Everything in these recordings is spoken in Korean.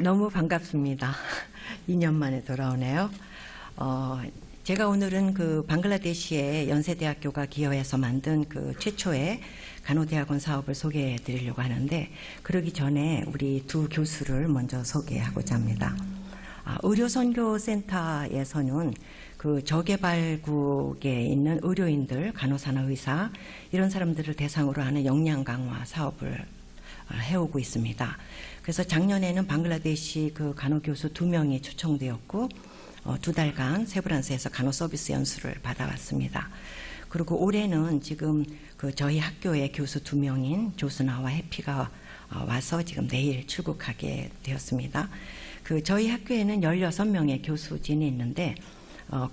너무 반갑습니다. 2년 만에 돌아오네요. 제가 오늘은 그 방글라데시의 연세대학교가 기여해서 만든 그 최초의 간호대학원 사업을 소개해 드리려고 하는데, 그러기 전에 우리 두 교수를 먼저 소개하고자 합니다. 의료선교센터에서는 그 저개발국에 있는 의료인들, 간호사나 의사, 이런 사람들을 대상으로 하는 역량 강화 사업을 해오고 있습니다. 그래서 작년에는 방글라데시 그 간호교수 2명이 초청되었고, 2달간 세브란스에서 간호서비스 연수를 받아왔습니다. 그리고 올해는 지금 그 저희 학교의 교수 2명인 조스나와 해피가 와서 지금 내일 출국하게 되었습니다. 그 저희 학교에는 16명의 교수진이 있는데,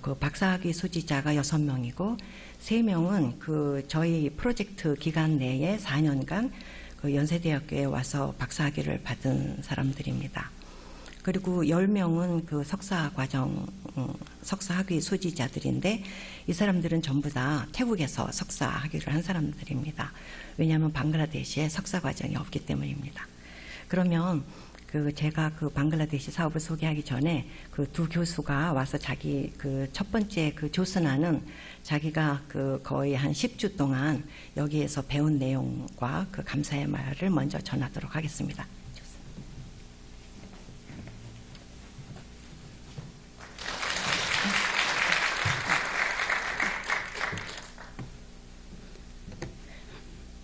그 박사학위 소지자가 6명이고 3명은 그 저희 프로젝트 기간 내에 4년간 그 연세대학교에 와서 박사학위를 받은 사람들입니다. 그리고 10명은 그 석사학위 소지자들인데, 이 사람들은 전부 다 태국에서 석사학위를 한 사람들입니다. 왜냐하면 방글라데시에 석사 과정이 없기 때문입니다. 그러면 제가 그 방글라데시 사업을 소개하기 전에 그 두 교수가 와서 자기 그 첫 번째 그 조스나는 자기가 그 거의 한 10주 동안 여기에서 배운 내용과 그 감사의 말을 먼저 전하도록 하겠습니다.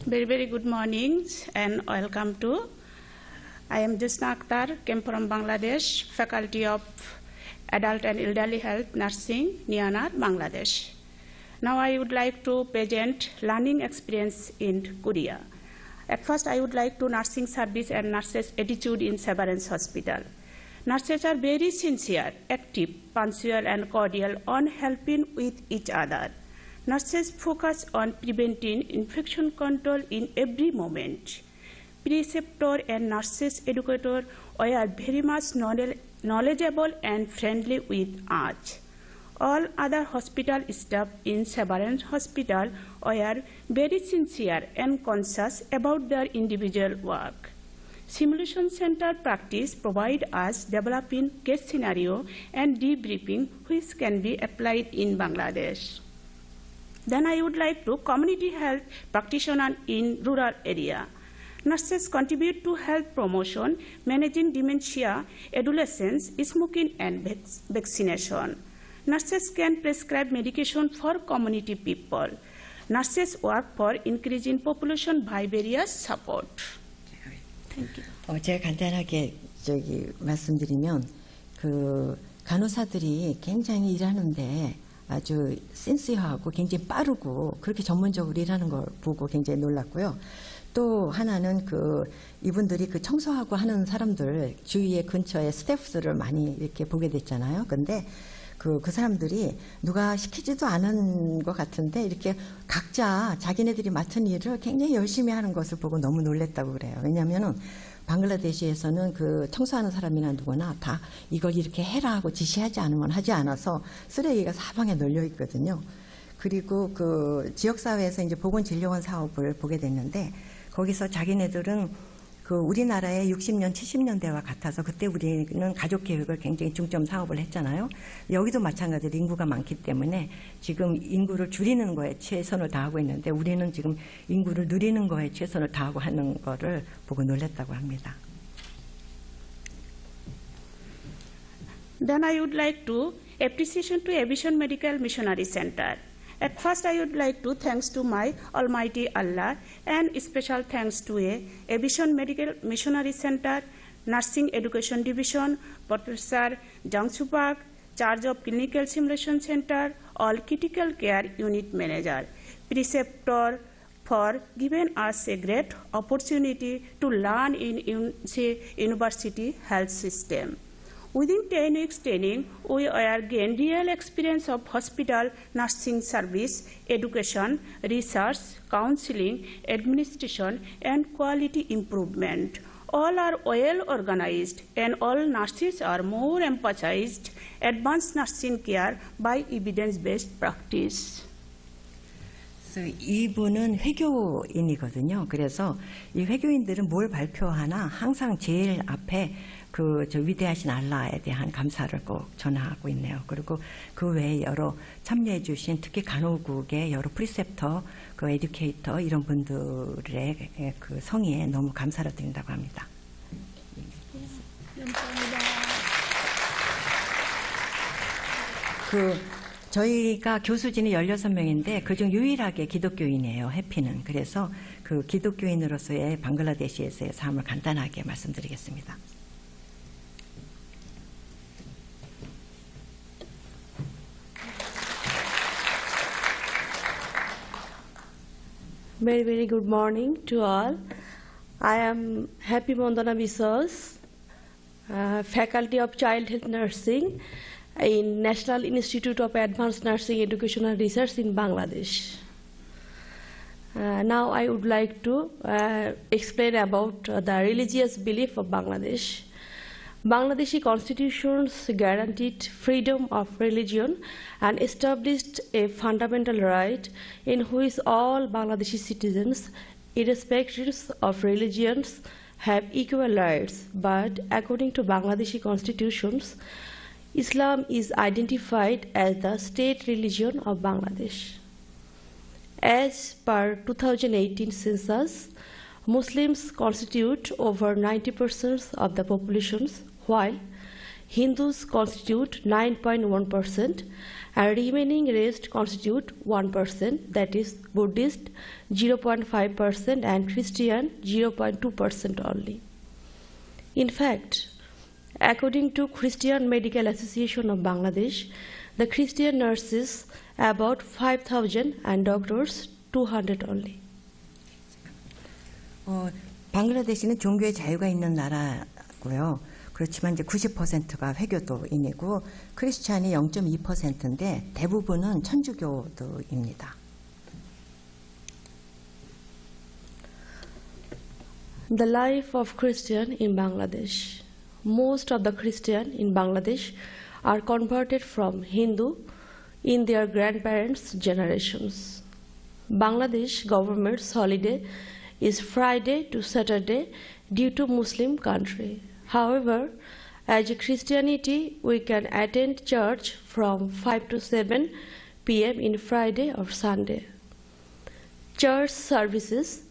Very good morning and welcome to. I am Josna Akhtar, came from Bangladesh, Faculty of Adult and Elderly Health Nursing, Nianar, Bangladesh. Now I would like to present learning experience in Korea. At first I would like to nursing service and nurses' attitude in Severance Hospital. Nurses are very sincere, active, punctual and cordial on helping with each other. Nurses focus on preventing infection control in every moment. Preceptor and nurses educator are very much knowledgeable and friendly with us. All other hospital staff in Severance Hospital are very sincere and conscious about their individual work. Simulation center practice provide us developing case scenario and debriefing which can be applied in Bangladesh. Then I would like to community health practitioner in rural area. Nurses contribute to health promotion, managing dementia, adolescence, smoking, and vaccination. Nurses can prescribe medication for community people. Nurses work for increasing population by various support. Thank you. 제가 간단하게 말씀드리면, 그 간호사들이 굉장히 일하는데 아주 센스하고 굉장히 빠르고 그렇게 전문적으로 일하는 걸 보고 굉장히 놀랐고요. 또 하나는 이분들이 그 청소하고 하는 사람들 주위에 근처에 스태프들을 많이 이렇게 보게 됐잖아요. 근데 그 사람들이 누가 시키지도 않은 것 같은데 이렇게 각자 자기네들이 맡은 일을 굉장히 열심히 하는 것을 보고 너무 놀랬다고 그래요. 왜냐하면은 방글라데시에서는 그 청소하는 사람이나 누구나 다 이걸 이렇게 해라 하고 지시하지 않으면 하지 않아서 쓰레기가 사방에 널려 있거든요. 그리고 그 지역사회에서 이제 보건진료원 사업을 보게 됐는데, 거기서 자기네들은 그 우리나라의 60년, 70년대와 같아서 그때 우리는 가족계획을 굉장히 중점 사업을 했잖아요. 여기도 마찬가지로 인구가 많기 때문에 지금 인구를 줄이는 거에 최선을 다하고 있는데, 우리는 지금 인구를 늘리는 거에 최선을 다하고 하는 거를 보고 놀랐다고 합니다. Then I would like to appreciation to Aviation Medical Missionary Center. At first, I would like to thanks to my Almighty Allah and special thanks to Aviation Medical Missionary Center, Nursing Education Division, Professor Jang Soo Park, Charge of Clinical Simulation Center, all Critical Care Unit Manager, Preceptor for giving us a great opportunity to learn in university health system. Within 10 weeks training, we are gained real experience of hospital nursing service, education, research, counseling, administration, and quality improvement. All are well organized, and all nurses are more emphasized advanced nursing care by evidence-based practice. 이분은 회교인이거든요. 그래서 이 회교인들은 뭘 발표하나 항상 제일 앞에 저 위대하신 알라에 대한 감사를 꼭 전하고 있네요. 그리고 그 외에 여러 참여해 주신 특히 간호국의 여러 프리셉터, 그 에듀케이터 이런 분들의 그 성의에 너무 감사를 드린다고 합니다. 저희가 교수진이 16명인데 그중 유일하게 기독교인이에요. 해피는. 그래서 그 기독교인으로서의 방글라데시에서의 삶을 간단하게 말씀드리겠습니다. Very, very good morning to all. I am Happy Mondana Biswas, Faculty of Child Health Nursing in National Institute of Advanced Nursing Education and Research in Bangladesh. Now I would like to explain about the religious belief of Bangladesh. Bangladeshi constitutions guaranteed freedom of religion and established a fundamental right in which all Bangladeshi citizens, irrespective of religions, have equal rights. But according to Bangladeshi constitutions, Islam is identified as the state religion of Bangladesh. As per 2018 census, Muslims constitute over 90% of the population, while Hindus constitute 9.1% and remaining rest constitute 1%, that is Buddhist 0.5% and Christian 0.2% only. In fact, according to Christian Medical Association of Bangladesh, the Christian nurses about 5,000 and doctors 200 only. 방글라데시는 종교의 자유가 있는 나라고요. 그렇지만 이제 90%가 회교도인이고 크리스찬이 0.2%인데 대부분은 천주교도입니다. The life of Christian in Bangladesh. Most of the Christian in Bangladesh are converted from Hindu in their grandparents' generations. Bangladesh government's holiday is Friday to Saturday due to Muslim country. However, as a Christianity, we can attend church from 5 to 7 p.m. in Friday or Sunday. Church services,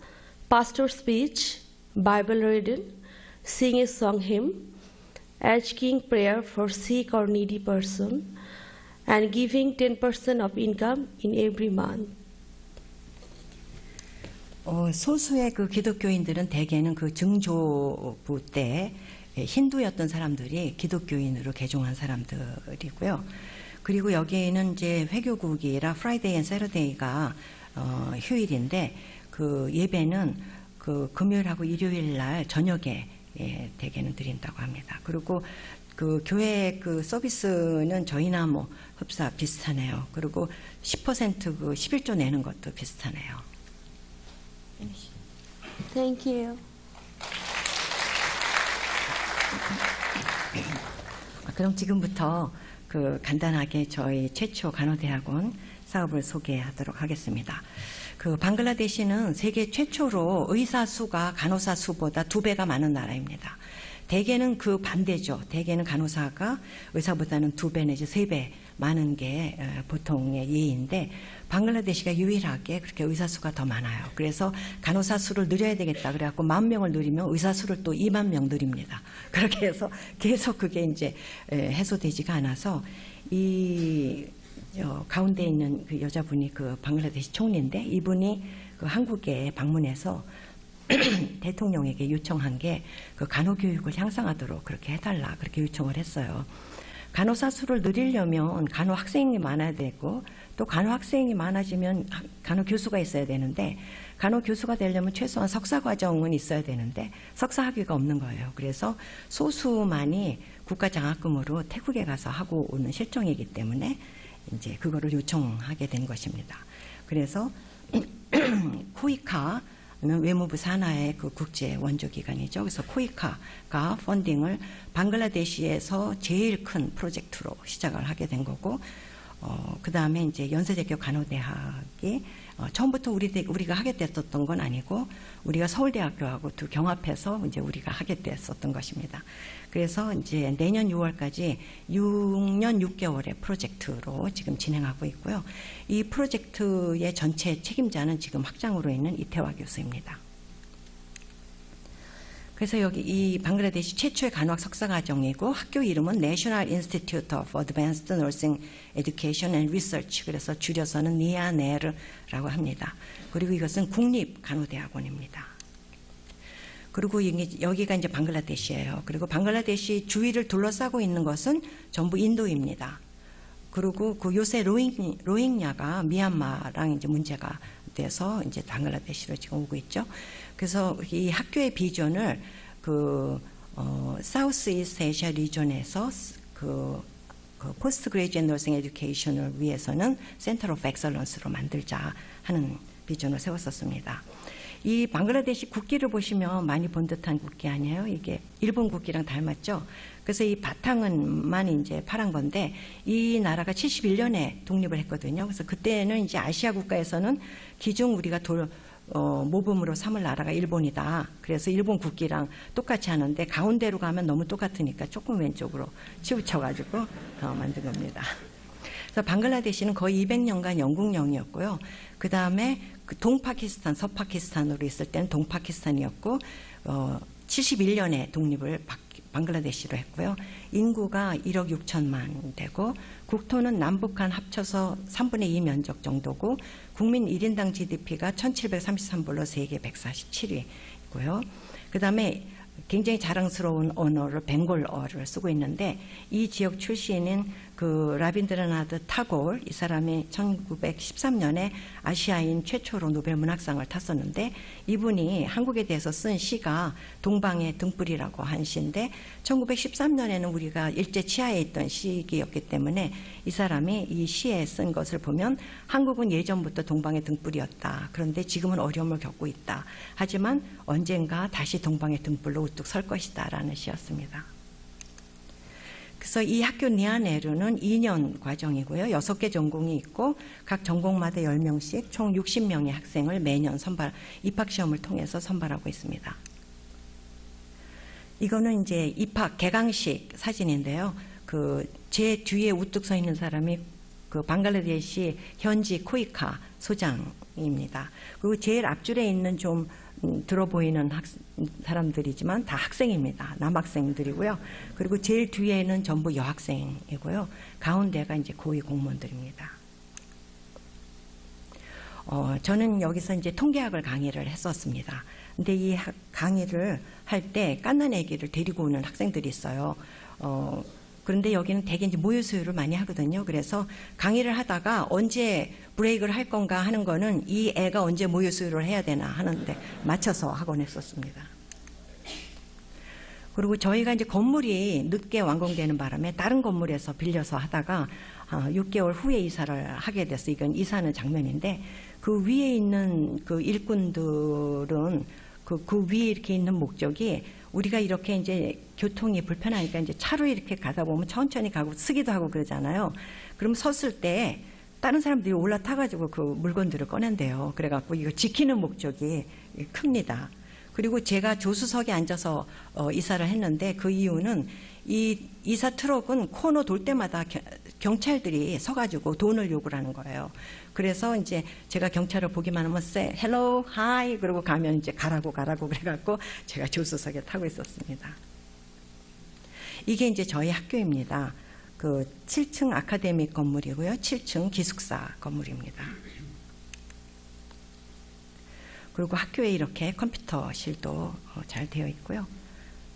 pastor speech, Bible reading, sing a song hymn, asking prayer for sick or needy person, and giving 10% of income in every month. 소수의 그 기독교인들은 대개는 그 증조부 때 힌두였던 사람들이 기독교인으로 개종한 사람들이고요. 그리고 여기에는 이제 회교국이라 프라이데이 앤 세러데이가 휴일인데 그 예배는 그 금요일하고 일요일 날 저녁에 대개는 드린다고 합니다. 그리고 그 교회 그 서비스는 저희나 뭐 흡사 비슷하네요. 그리고 10% 그 11조 내는 것도 비슷하네요. Thank you. 그럼 지금부터 그 간단하게 저희 최초 간호대학원 사업을 소개하도록 하겠습니다. 그 방글라데시는 세계 최초로 의사 수가 간호사 수보다 2배가 많은 나라입니다. 대개는 그 반대죠. 대개는 간호사가 의사보다는 2배 내지 3배 많은 게 보통의 예인데 방글라데시가 유일하게 그렇게 의사 수가 더 많아요. 그래서 간호사 수를 늘려야 되겠다. 그래갖고 10,000명을 늘리면 의사 수를 또 20,000명 늘립니다. 그렇게 해서 계속 그게 이제 해소되지가 않아서 이 가운데 있는 그 여자분이 그 방글라데시 총리인데 이분이 그 한국에 방문해서 대통령에게 요청한 게 그 간호 교육을 향상하도록 그렇게 해달라 그렇게 요청을 했어요. 간호사 수를 늘리려면 간호 학생이 많아야 되고 또 간호 학생이 많아지면 간호 교수가 있어야 되는데 간호 교수가 되려면 최소한 석사 과정은 있어야 되는데 석사 학위가 없는 거예요. 그래서 소수만이 국가 장학금으로 태국에 가서 하고 오는 실정이기 때문에 이제 그거를 요청하게 된 것입니다. 그래서 코이카는 외무부 산하의 그 국제 원조 기관이죠. 그래서 코이카가 펀딩을 방글라데시에서 제일 큰 프로젝트로 시작을 하게 된 거고 그 다음에 이제 연세대학교 간호대학이 처음부터 우리가 하게 됐었던 건 아니고 우리가 서울대학교하고 두 경합해서 이제 우리가 하게 됐었던 것입니다. 그래서 이제 내년 6월까지 6년 6개월의 프로젝트로 지금 진행하고 있고요. 이 프로젝트의 전체 책임자는 지금 학장으로 있는 이태화 교수입니다. 그래서 여기 이 방글라데시 최초의 간호학 석사과정이고 학교 이름은 National Institute of Advanced Nursing Education and Research, 그래서 줄여서는 니아네르라고 합니다. 그리고 이것은 국립간호대학원입니다. 그리고 여기가 이제 방글라데시예요. 그리고 방글라데시 주위를 둘러싸고 있는 것은 전부 인도입니다. 그리고 그 요새 로힝야가 미얀마랑 이제 문제가 돼서 이제 방글라데시로 지금 오고 있죠. 그래서 이 학교의 비전을 사우스 이스트 아시아 리전에서 포스트 그레이지언 너싱 에듀케이션을 위해서는 센터 오브 엑설런스로 만들자 하는 비전을 세웠었습니다. 이 방글라데시 국기를 보시면 많이 본 듯한 국기 아니에요? 이게 일본 국기랑 닮았죠? 그래서 이 바탕은만 이제 파란 건데 이 나라가 71년에 독립을 했거든요. 그래서 그때는 이제 아시아 국가에서는 기존 우리가 모범으로 삼을 나라가 일본이다. 그래서 일본 국기랑 똑같이 하는데 가운데로 가면 너무 똑같으니까 조금 왼쪽으로 치우쳐가지고 만든 겁니다. 그래서 방글라데시는 거의 200년간 영국령이었고요. 그 다음에 동파키스탄, 서파키스탄으로 있을 때는 동파키스탄이었고 71년에 독립을 방글라데시로 했고요. 인구가 1억 6천만 되고 국토는 남북한 합쳐서 3분의 2 면적 정도고 국민 1인당 GDP가 1733불로 세계 147위고요. 그 다음에 굉장히 자랑스러운 언어를 벵골어를 쓰고 있는데 이 지역 출신인 라빈드라나드 타골, 이 사람이 1913년에 아시아인 최초로 노벨 문학상을 탔었는데 이분이 한국에 대해서 쓴 시가 동방의 등불이라고 한 시인데 1913년에는 우리가 일제 치하에 있던 시기였기 때문에 이 사람이 이 시에 쓴 것을 보면 한국은 예전부터 동방의 등불이었다. 그런데 지금은 어려움을 겪고 있다. 하지만 언젠가 다시 동방의 등불로 우뚝 설 것이다 라는 시였습니다. 그래서 이 학교 니아네르는 2년 과정이고요. 6개 전공이 있고 각 전공마다 10명씩 총 60명의 학생을 매년 입학시험을 통해서 선발하고 있습니다. 이거는 이제 입학 개강식 사진인데요. 제 뒤에 우뚝 서 있는 사람이 방글라데시 현지 코이카 소장입니다. 그리고 제일 앞줄에 있는 좀 들어 보이는 사람들이지만 다 학생입니다. 남학생들이고요. 그리고 제일 뒤에는 전부 여학생이고요. 가운데가 이제 고위 공무원들입니다. 저는 여기서 이제 통계학을 강의를 했었습니다. 근데 이 강의를 할 때 갓난 아기를 데리고 오는 학생들이 있어요. 그런데 여기는 대개 이제 모유 수유를 많이 하거든요. 그래서 강의를 하다가 언제 브레이크를 할 건가 하는 거는 이 애가 언제 모유 수유를 해야 되나 하는데 맞춰서 하곤 했었습니다. 그리고 저희가 이제 건물이 늦게 완공되는 바람에 다른 건물에서 빌려서 하다가 6개월 후에 이사를 하게 돼서 이건 이사하는 장면인데 그 위에 있는 그 일꾼들은 그 위에 이렇게 있는 목적이 우리가 이렇게 이제 교통이 불편하니까 이제 차로 이렇게 가다 보면 천천히 가고 쓰기도 하고 그러잖아요. 그럼 섰을 때 다른 사람들이 올라타가지고 그 물건들을 꺼낸대요. 그래갖고 이거 지키는 목적이 큽니다. 그리고 제가 조수석에 앉아서 이사를 했는데 그 이유는 이 이사 트럭은 코너 돌 때마다 경찰들이 서가지고 돈을 요구를 하는 거예요. 그래서 이제 제가 경찰을 보기만 하면 say hello, hi 그러고 가면 이제 가라고 그래갖고 제가 조수석에 타고 있었습니다. 이게 이제 저희 학교입니다. 7층 아카데믹 건물이고요. 7층 기숙사 건물입니다. 그리고 학교에 이렇게 컴퓨터실도 잘 되어 있고요.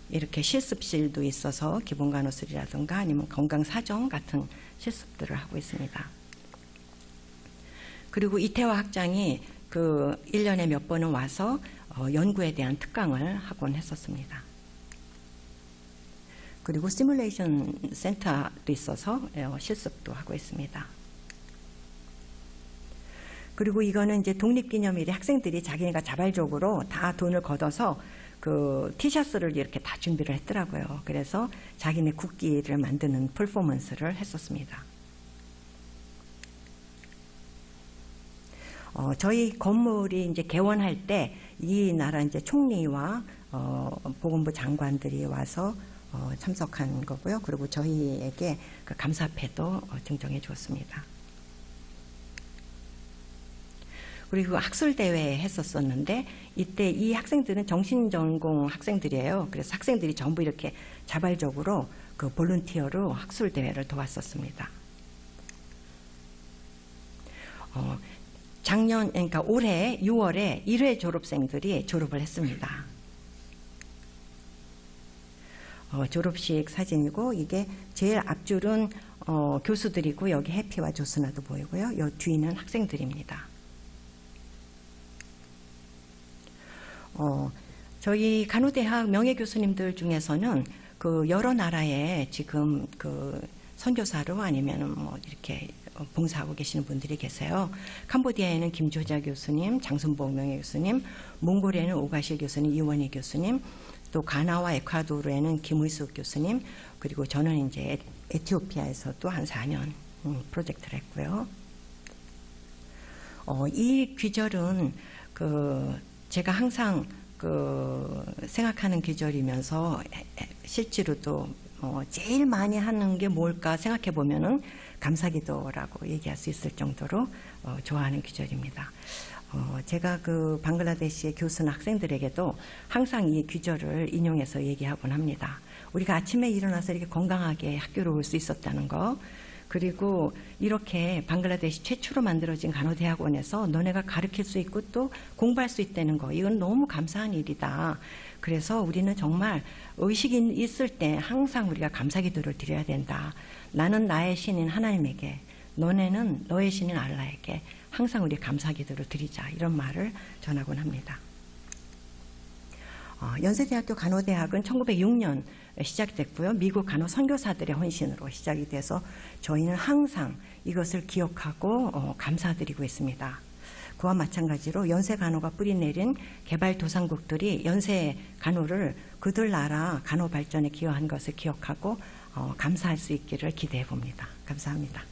이렇게 실습실도 있어서 기본간호술이라든가 아니면 건강사정 같은 실습들을 하고 있습니다. 그리고 이태화 학장이 1년에 몇 번은 와서 연구에 대한 특강을 하곤 했었습니다. 그리고 시뮬레이션 센터도 있어서 실습도 하고 있습니다. 그리고 이거는 이제 독립기념일에 학생들이 자기네가 자발적으로 다 돈을 걷어서 티셔츠를 이렇게 다 준비를 했더라고요. 그래서 자기네 국기를 만드는 퍼포먼스를 했었습니다. 저희 건물이 이제 개원할 때 이 나라 이제 총리와 보건부 장관들이 와서 참석한 거고요. 그리고 저희에게 그 감사패도 증정해 주었습니다. 그리고 학술 대회 했었었는데 이때 이 학생들은 정신전공 학생들이에요. 그래서 학생들이 전부 이렇게 자발적으로 그 볼런티어로 학술 대회를 도왔었습니다. 그러니까 올해 6월에 1회 졸업생들이 졸업을 했습니다. 졸업식 사진이고 이게 제일 앞줄은 교수들이고 여기 해피와 조스나도 보이고요. 이 뒤는 학생들입니다. 저희 간호대학 명예교수님들 중에서는 그 여러 나라에 지금 그 선교사로 아니면 뭐 이렇게 봉사하고 계시는 분들이 계세요. 캄보디아에는 김조자 교수님, 장순복 명예교수님, 몽골에는 오가실 교수님, 이원희 교수님, 또 가나와 에콰도르에는 김의숙 교수님, 그리고 저는 이제 에티오피아에서도 한 4년 프로젝트를 했고요. 이 귀절은 제가 항상 생각하는 귀절이면서 실제로도 제일 많이 하는 게 뭘까 생각해 보면은 감사기도라고 얘기할 수 있을 정도로 좋아하는 귀절입니다. 제가 그 방글라데시의 교수나 학생들에게도 항상 이 귀절을 인용해서 얘기하곤 합니다. 우리가 아침에 일어나서 이렇게 건강하게 학교로 올 수 있었다는 거, 그리고 이렇게 방글라데시 최초로 만들어진 간호대학원에서 너네가 가르칠 수 있고 또 공부할 수 있다는 거, 이건 너무 감사한 일이다. 그래서 우리는 정말 의식이 있을 때 항상 우리가 감사기도를 드려야 된다. 나는 나의 신인 하나님에게, 너네는 너의 신인 알라에게 항상 우리 감사기도를 드리자, 이런 말을 전하곤 합니다. 연세대학교 간호대학은 1906년 시작됐고요. 미국 간호 선교사들의 헌신으로 시작이 돼서 저희는 항상 이것을 기억하고 감사드리고 있습니다. 그와 마찬가지로 연세 간호가 뿌리내린 개발도상국들이 연세 간호를 그들 나라 간호 발전에 기여한 것을 기억하고 감사할 수 있기를 기대해 봅니다. 감사합니다.